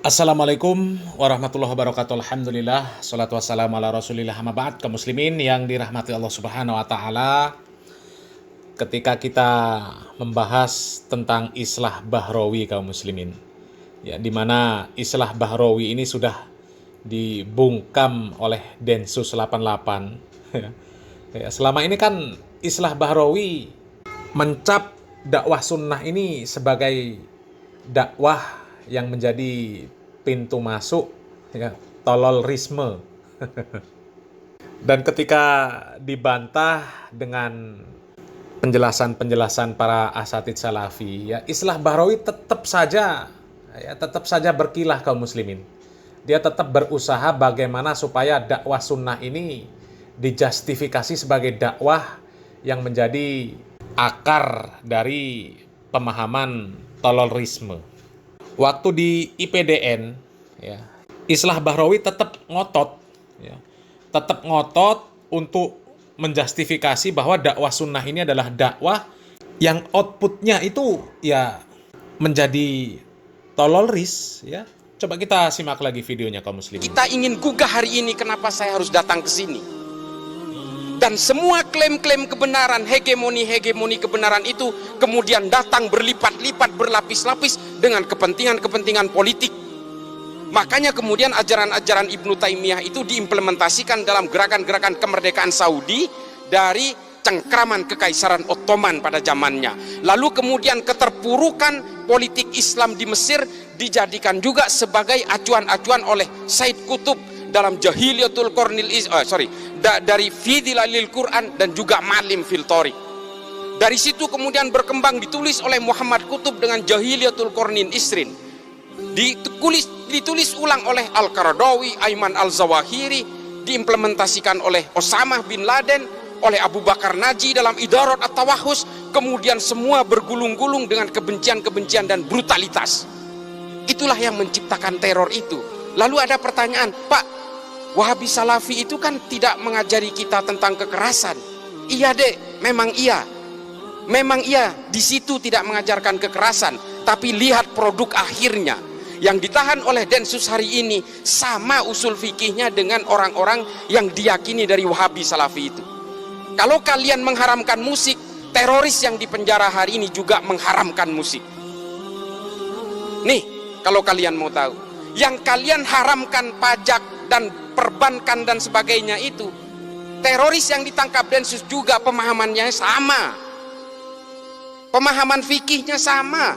Assalamualaikum warahmatullahi wabarakatuh. Alhamdulillah, salatu wassalamu ala rasulillah, amma ba'd. Kaum muslimin yang dirahmati Allah subhanahu wa ta'ala, ketika kita membahas tentang islah bahrawi kaum muslimin, ya, di mana islah bahrawi ini sudah dibungkam oleh Densus 88. Ya, selama ini kan islah bahrawi mencap dakwah sunnah ini sebagai dakwah yang menjadi pintu masuk, ya, tolorisme. Dan ketika dibantah dengan penjelasan-penjelasan para asatidz salafi, ya, islah bahrawi tetap saja berkilah kaum muslimin. Dia tetap berusaha bagaimana supaya dakwah sunnah ini dijustifikasi sebagai dakwah yang menjadi akar dari pemahaman tolorisme. Waktu di IPDN, ya, islah bahrawi tetap ngotot, ya, tetap ngotot untuk menjustifikasi bahwa dakwah sunnah ini adalah dakwah yang outputnya itu ya menjadi toloris, ya. Coba kita simak lagi videonya kaum muslimin. Kita ingin gugah hari ini kenapa saya harus datang ke sini. Dan semua klaim-klaim kebenaran, hegemoni kebenaran itu kemudian datang berlipat-lipat, berlapis-lapis dengan kepentingan-kepentingan politik. Makanya kemudian ajaran-ajaran Ibnu Taimiyah itu diimplementasikan dalam gerakan-gerakan kemerdekaan Saudi dari cengkraman Kekaisaran Ottoman pada zamannya. Lalu kemudian keterpurukan politik Islam di Mesir dijadikan juga sebagai acuan-acuan oleh Said Qutb dalam Jahiliyatul Qarnil dari Fidilalil Quran dan juga Malim fil Thoriq. Dari situ kemudian berkembang ditulis oleh Muhammad Qutb dengan Jahiliyatul Qarnin Isrin. Ditulis ulang oleh Al-Qaradawi, Ayman Al-Zawahiri, diimplementasikan oleh Osama bin Laden, oleh Abu Bakar Naji dalam Idarat At-Tawahus, kemudian semua bergulung-gulung dengan kebencian-kebencian dan brutalitas. Itulah yang menciptakan teror itu. Lalu ada pertanyaan, Pak, Wahabi Salafi itu kan tidak mengajari kita tentang kekerasan. Iya dek, memang iya. Memang iya, di situ tidak mengajarkan kekerasan. Tapi lihat produk akhirnya. Yang ditahan oleh Densus hari ini sama usul fikihnya dengan orang-orang yang diyakini dari Wahabi Salafi itu. Kalau kalian mengharamkan musik, teroris yang dipenjara hari ini juga mengharamkan musik. Nih, kalau kalian mau tahu, yang kalian haramkan pajak dan perbankan dan sebagainya itu, teroris yang ditangkap Densus juga pemahamannya sama, pemahaman fikihnya sama.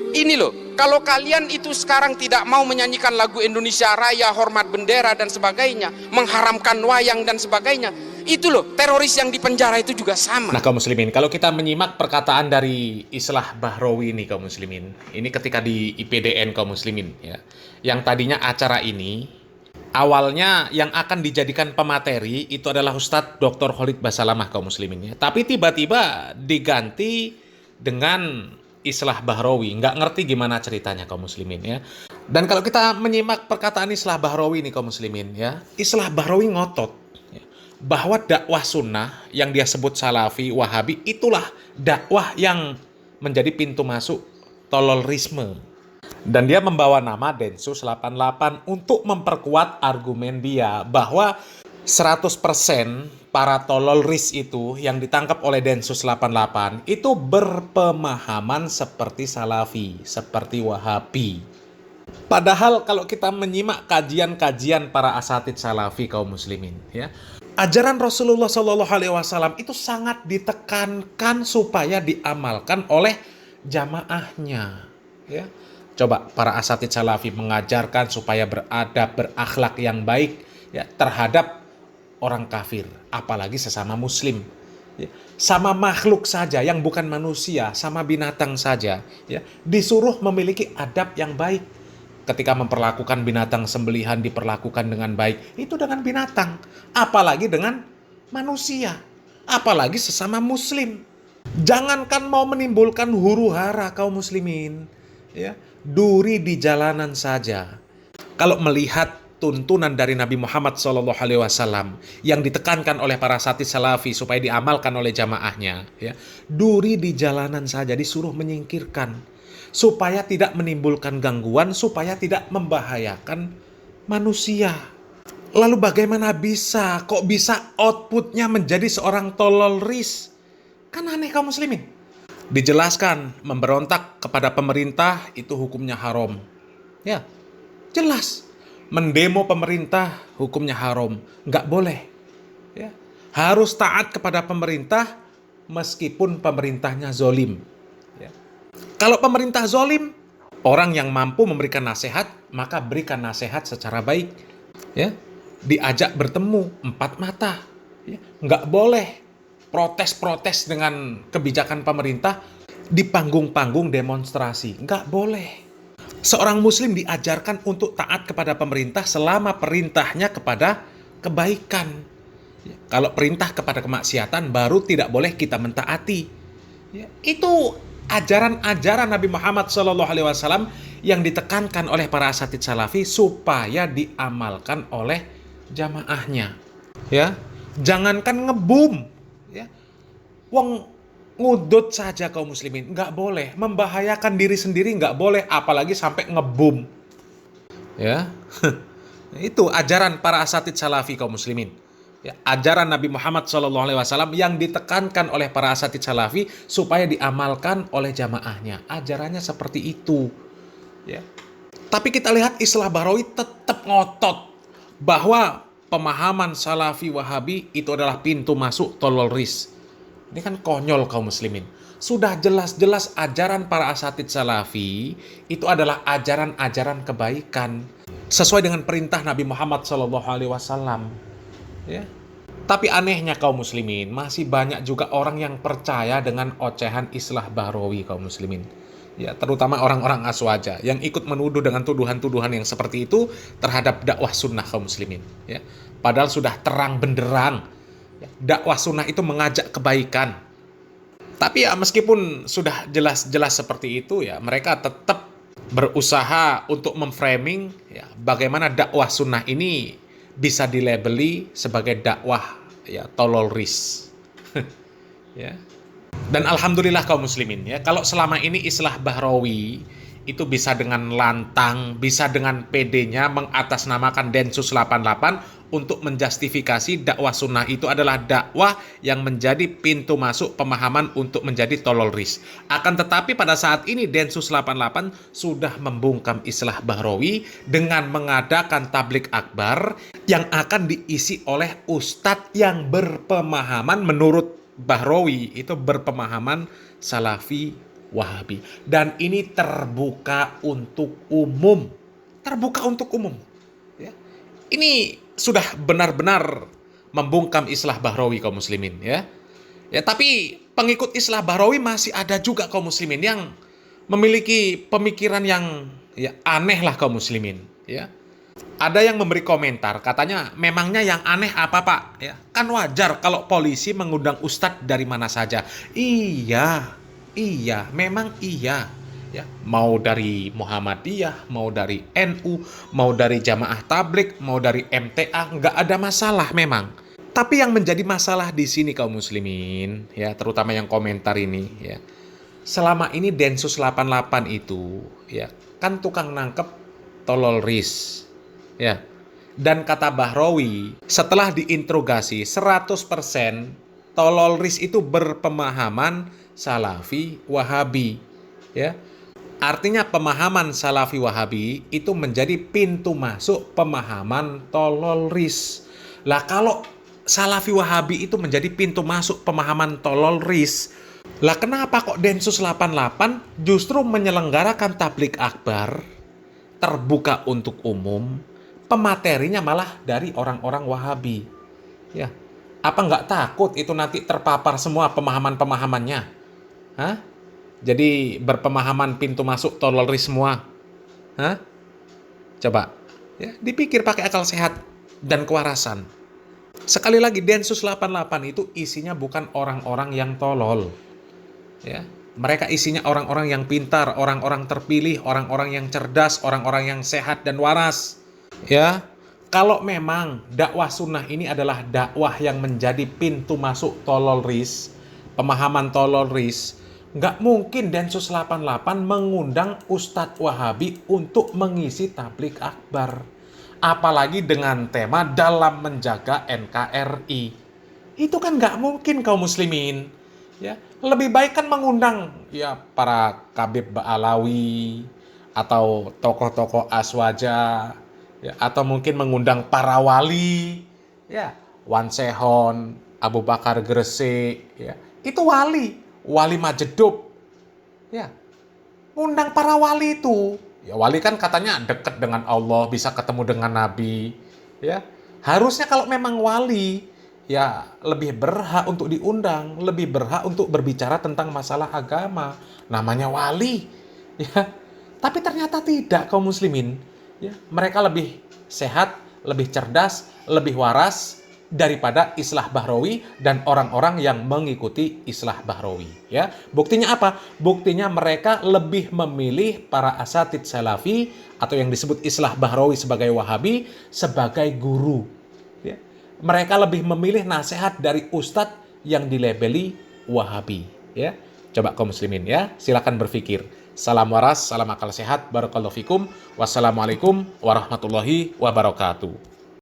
Ini loh, kalau kalian itu sekarang tidak mau menyanyikan lagu Indonesia Raya, hormat bendera dan sebagainya, mengharamkan wayang dan sebagainya, itu loh, teroris yang di penjara itu juga sama. Nah kaum muslimin, kalau kita menyimak perkataan dari islah bahrawi ini kaum muslimin, ini ketika di IPDN kaum muslimin, ya, yang tadinya acara ini awalnya yang akan dijadikan pemateri itu adalah Ustadz Dr. Khalid Basalamah kaum muslimin, ya. Tapi tiba-tiba diganti dengan islah bahrawi, nggak ngerti gimana ceritanya kaum muslimin, ya. Dan kalau kita menyimak perkataan islah bahrawi ini kaum muslimin, ya, islah bahrawi ngotot, ya, bahwa dakwah sunnah yang dia sebut salafi, wahabi, itulah dakwah yang menjadi pintu masuk tolorisme. Dan dia membawa nama Densus 88 untuk memperkuat argumen dia bahwa 100% para toloris itu yang ditangkap oleh Densus 88 itu berpemahaman seperti salafi, seperti wahabi. Padahal kalau kita menyimak kajian-kajian para asatidz salafi kaum muslimin, ya, ajaran Rasulullah SAW itu sangat ditekankan supaya diamalkan oleh jamaahnya, ya. Coba para asatidz salafi mengajarkan supaya beradab, berakhlak yang baik, ya, terhadap orang kafir, apalagi sesama muslim, ya. Sama makhluk saja yang bukan manusia, sama binatang saja, ya, disuruh memiliki adab yang baik. Ketika memperlakukan binatang sembelihan diperlakukan dengan baik, itu dengan binatang, apalagi dengan manusia, apalagi sesama muslim. Jangankan mau menimbulkan huru-hara kaum muslimin, ya, duri di jalanan saja. Kalau melihat tuntunan dari Nabi Muhammad SAW yang ditekankan oleh para asatidz salafi supaya diamalkan oleh jamaahnya, ya, duri di jalanan saja disuruh menyingkirkan. supaya tidak menimbulkan gangguan, supaya tidak membahayakan manusia. Lalu bagaimana bisa, kok bisa outputnya menjadi seorang tolol ris? Kan aneh kaum muslimin. Dijelaskan, memberontak kepada pemerintah itu hukumnya haram. Ya, jelas. Mendemo pemerintah hukumnya haram. Nggak boleh. Ya. Harus taat kepada pemerintah meskipun pemerintahnya zolim. Ya. Kalau pemerintah zolim, orang yang mampu memberikan nasihat, maka berikan nasihat secara baik. Ya. Diajak bertemu empat mata. Ya. Nggak boleh protes-protes dengan kebijakan pemerintah di panggung-panggung demonstrasi. Nggak boleh. Seorang muslim diajarkan untuk taat kepada pemerintah selama perintahnya kepada kebaikan. Kalau perintah kepada kemaksiatan baru tidak boleh kita mentaati. Ya, itu ajaran-ajaran Nabi Muhammad SAW yang ditekankan oleh para asatidz salafi supaya diamalkan oleh jamaahnya. Ya, jangankan ngebum, ya, wong ngudut saja kaum muslimin nggak boleh, membahayakan diri sendiri nggak boleh, apalagi sampai ngebum. Ya, itu ajaran para asatidz salafi kaum muslimin. Ya, ajaran Nabi Muhammad SAW yang ditekankan oleh para asatidz salafi supaya diamalkan oleh jamaahnya. Ajarannya seperti itu. Ya. Tapi kita lihat Islah Bahrawi tetap ngotot bahwa pemahaman salafi wahabi itu adalah pintu masuk tolol ris. Ini kan konyol kaum muslimin. Sudah jelas-jelas ajaran para asatidz salafi itu adalah ajaran-ajaran kebaikan sesuai dengan perintah Nabi Muhammad SAW. Ya. Tapi anehnya kaum muslimin, masih banyak juga orang yang percaya dengan ocehan Islah Bahrawi kaum muslimin. Ya, terutama orang-orang aswaja yang ikut menuduh dengan tuduhan-tuduhan yang seperti itu terhadap dakwah sunnah kaum muslimin. Ya. Padahal sudah terang benderang, ya, dakwah sunnah itu mengajak kebaikan. Tapi ya meskipun sudah jelas-jelas seperti itu, ya mereka tetap berusaha untuk memframing ya, bagaimana dakwah sunnah ini bisa dilabeli sebagai dakwah ya tolol ris. Ya. Dan alhamdulillah kaum muslimin ya, kalau selama ini Islah Bahrawi itu bisa dengan lantang, bisa dengan PD-nya mengatasnamakan Densus 88 untuk menjustifikasi dakwah sunnah itu adalah dakwah yang menjadi pintu masuk pemahaman untuk menjadi tolol ris. Akan tetapi pada saat ini Densus 88 sudah membungkam Islah Bahrawi dengan mengadakan tablik akbar yang akan diisi oleh ustadz yang berpemahaman menurut Bahrawi itu berpemahaman salafi wahabi. Dan ini terbuka untuk umum. Terbuka untuk umum. Ya. Ini sudah benar-benar membungkam Islah Bahrawi kaum muslimin. Ya, tapi pengikut Islah Bahrawi masih ada juga kaum muslimin yang memiliki pemikiran yang ya aneh lah kaum muslimin. Ya. Ada yang memberi komentar, katanya memangnya yang aneh apa pak? Ya, kan wajar kalau polisi mengundang ustadz dari mana saja. Iya, memang iya. Ya, mau dari Muhammadiyah, mau dari NU, mau dari Jamaah Tablik, mau dari MTA, nggak ada masalah memang. Tapi yang menjadi masalah di sini kaum muslimin, ya terutama yang komentar ini, ya selama ini Densus 88 itu, ya kan tukang nangkep tolol ris. Ya. Dan kata Bahrawi, setelah diinterogasi 100% tolol ris itu berpemahaman salafi wahabi. Ya. Artinya pemahaman salafi wahabi itu menjadi pintu masuk pemahaman tolol ris. Lah kalau salafi wahabi itu menjadi pintu masuk pemahaman tolol ris, lah kenapa kok Densus 88 justru menyelenggarakan tablik akbar terbuka untuk umum? Pematerinya malah dari orang-orang wahabi. Ya, apa nggak takut itu nanti terpapar semua pemahaman-pemahamannya? Hah? Jadi berpemahaman pintu masuk tolol ris semua? Hah? Coba, ya dipikir pakai akal sehat dan kewarasan. Sekali lagi Densus 88 itu isinya bukan orang-orang yang tolol. Ya, mereka isinya orang-orang yang pintar, orang-orang terpilih, orang-orang yang cerdas, orang-orang yang sehat dan waras. Ya, kalau memang dakwah sunnah ini adalah dakwah yang menjadi pintu masuk tolol ris, pemahaman tolol ris, nggak mungkin Densus 88 mengundang Ustadz Wahabi untuk mengisi tablik akbar. Apalagi dengan tema dalam menjaga NKRI. Itu kan nggak mungkin kaum muslimin. Ya, lebih baik kan mengundang ya para Kabib Ba'alawi atau tokoh-tokoh Aswaja, ya, atau mungkin mengundang para wali, ya, Wan Sehon, Abu Bakar Gresik, ya. Itu wali Majedub. Ya, undang para wali itu. Ya, wali kan katanya dekat dengan Allah, bisa ketemu dengan Nabi, ya. Harusnya kalau memang wali, ya lebih berhak untuk diundang, lebih berhak untuk berbicara tentang masalah agama. Namanya wali, ya. Tapi ternyata tidak kaum muslimin. Ya, mereka lebih sehat, lebih cerdas, lebih waras daripada Islah Bahrawi dan orang-orang yang mengikuti Islah Bahrawi. Ya, buktinya apa? Buktinya mereka lebih memilih para asatid salafi atau yang disebut Islah Bahrawi sebagai Wahabi sebagai guru. Ya, mereka lebih memilih nasihat dari ustadz yang dilabeli Wahabi. Ya, coba kaum muslimin ya, silakan berpikir. Salam waras, salam akal sehat, barakallahu fikum. Wassalamualaikum warahmatullahi wabarakatuh.